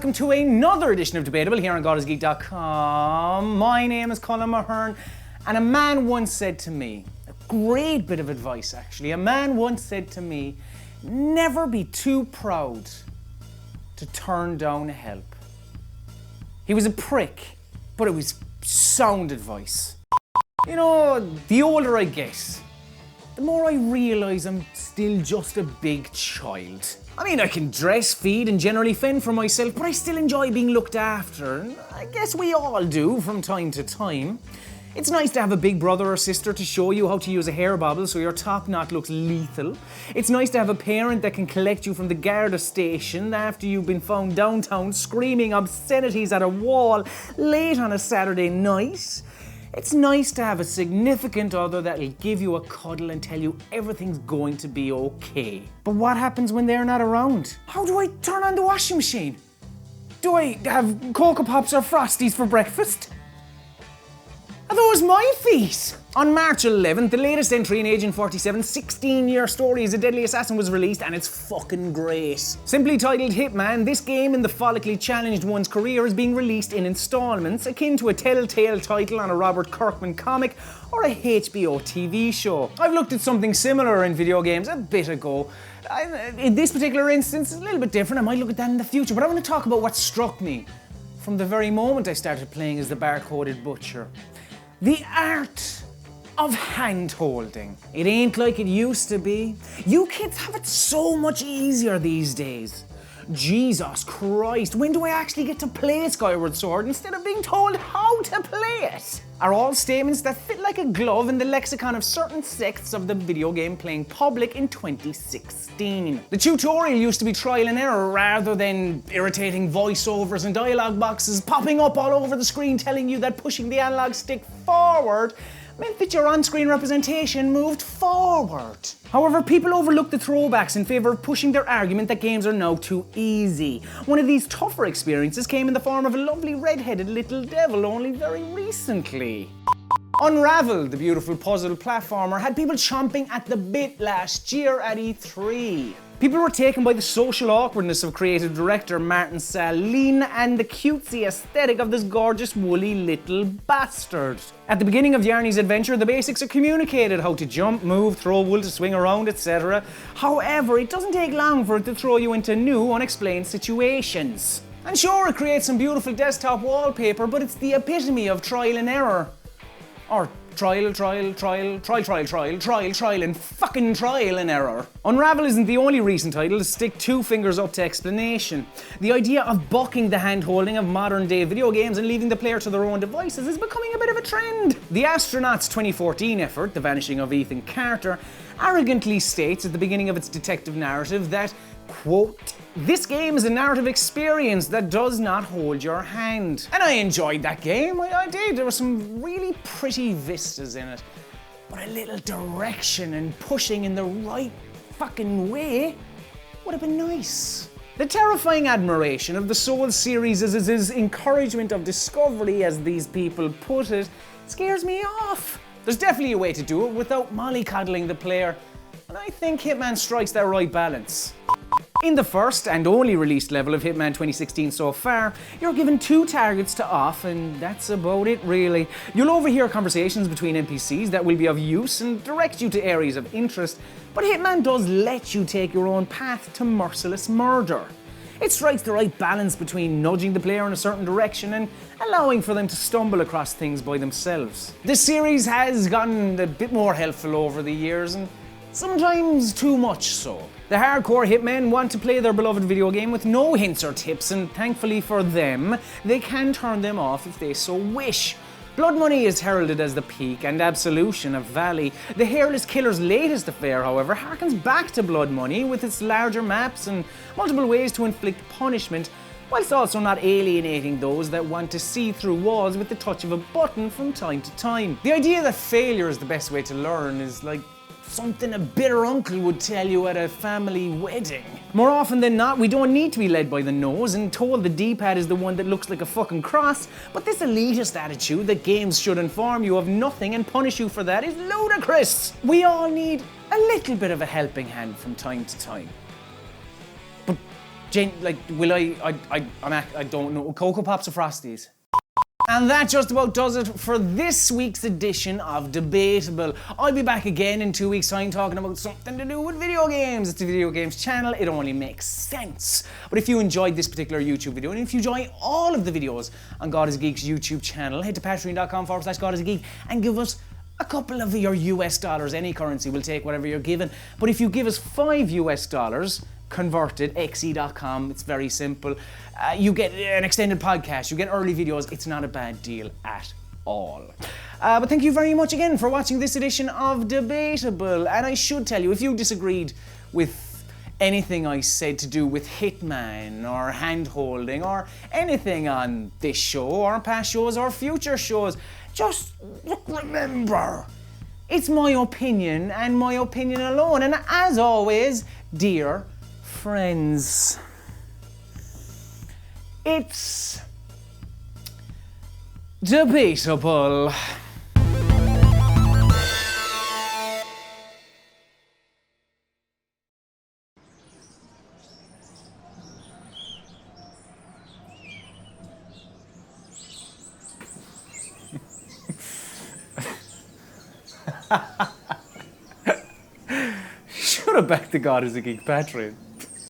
welcome to another edition of Debatable here on GodIsGeek.com. My name is Colm and a man once said to me, a great bit of advice actually, a man once said to me, never be too proud to turn down help. He was a prick, but it was sound advice. You know, the older I get, the more I realise I'm still just a big child. I mean, I can dress, feed and generally fend for myself, but I still enjoy being looked after, and I guess we all do from time to time. It's nice to have a big brother or sister to show you how to use a hair bobble so your top knot looks lethal. It's nice to have a parent that can collect you from the Garda station after you've been found downtown screaming obscenities at a wall late on a Saturday night. It's nice to have a significant other that'll give you a cuddle and tell you everything's going to be okay. But what happens when they're not around? How do I turn on the washing machine? Do I have Cocoa Pops or Frosties for breakfast? Are those my feet? On March 11th, the latest entry in Agent 47's 16-year story as a deadly assassin was released, and it's fucking great. Simply titled Hitman, this game in the follically challenged one's career is being released in installments, akin to a telltale title on a Robert Kirkman comic or a HBO TV show. I've looked at something similar in video games a bit ago. In this particular instance, it's a little bit different. I might look at that in the future, but I want to talk about what struck me from the very moment I started playing as the barcoded butcher. The art of hand-holding. It ain't like it used to be. You kids have it so much easier these days. Jesus Christ, when do I actually get to play Skyward Sword instead of being told how to play it? Are all statements that fit like a glove in the lexicon of certain sects of the video game playing public in 2016. The tutorial used to be trial and error rather than irritating voiceovers and dialogue boxes popping up all over the screen telling you that pushing the analog stick forward meant that your on-screen representation moved forward. However, people overlook the throwbacks in favour of pushing their argument that games are now too easy. One of these tougher experiences came in the form of a lovely red-headed little devil only very recently. Unravel, the beautiful puzzle platformer, had people chomping at the bit last year at E3. People were taken by the social awkwardness of creative director Martin Saline and the cutesy aesthetic of this gorgeous woolly little bastard. At the beginning of Yarny's adventure, the basics are communicated: how to jump, move, throw wool to swing around, etc. However, it doesn't take long for it to throw you into new, unexplained situations. And sure, it creates some beautiful desktop wallpaper, but it's the epitome of trial and error. Or trial and fucking trial and error. Unravel isn't the only recent title to stick two fingers up to explanation. The idea of bucking the hand-holding of modern-day video games and leaving the player to their own devices is becoming a bit of a trend. The Astronauts 2014 effort, The Vanishing of Ethan Carter, arrogantly states at the beginning of its detective narrative that, quote, "This game is a narrative experience that does not hold your hand." And I enjoyed that game, I did. There were some really pretty vistas in it. But a little direction and pushing in the right fucking way would have been nice. The terrifying admiration of the Souls series as its encouragement of discovery, as these people put it, scares me off. There's definitely a way to do it without mollycoddling the player, and I think Hitman strikes that right balance. In the first and only released level of Hitman 2016 so far, you're given 2 targets to off, and that's about it really. You'll overhear conversations between NPCs that will be of use and direct you to areas of interest, but Hitman does let you take your own path to merciless murder. It strikes the right balance between nudging the player in a certain direction and allowing for them to stumble across things by themselves. This series has gotten a bit more helpful over the years, and sometimes too much so. The hardcore hitmen want to play their beloved video game with no hints or tips, and thankfully for them, they can turn them off if they so wish. Blood Money is heralded as the peak and absolution of Valley. The Hairless Killer's latest affair, however, harkens back to Blood Money with its larger maps and multiple ways to inflict punishment, whilst also not alienating those that want to see through walls with the touch of a button from time to time. The idea that failure is the best way to learn is like something a bitter uncle would tell you at a family wedding. More often than not, we don't need to be led by the nose and told the D-pad is the one that looks like a fucking cross, but this elitist attitude that games should inform you of nothing and punish you for that is ludicrous. We all need a little bit of a helping hand from time to time. But will I don't know. Cocoa Pops or Frosties? And that just about does it for this week's edition of Debatable. I'll be back again in 2 weeks' time talking about something to do with video games. It's a video games channel, it only makes sense. But if you enjoyed this particular YouTube video, and if you enjoy all of the videos on God is a Geek's YouTube channel, head to patreon.com/GodIsAGeek and give us a couple of your US dollars. Any currency, we'll take whatever you're given. But if you give us $5 US, converted, xe.com, it's very simple. You get an extended podcast, you get early videos. It's not a bad deal at all. But thank you very much again for watching this edition of Debatable. And I should tell you, if you disagreed with anything I said to do with Hitman or hand-holding or anything on this show or past shows or future shows, just remember, it's my opinion and my opinion alone. And as always, dear friends, it's debatable. Should have backed the God is a Geek Patreon.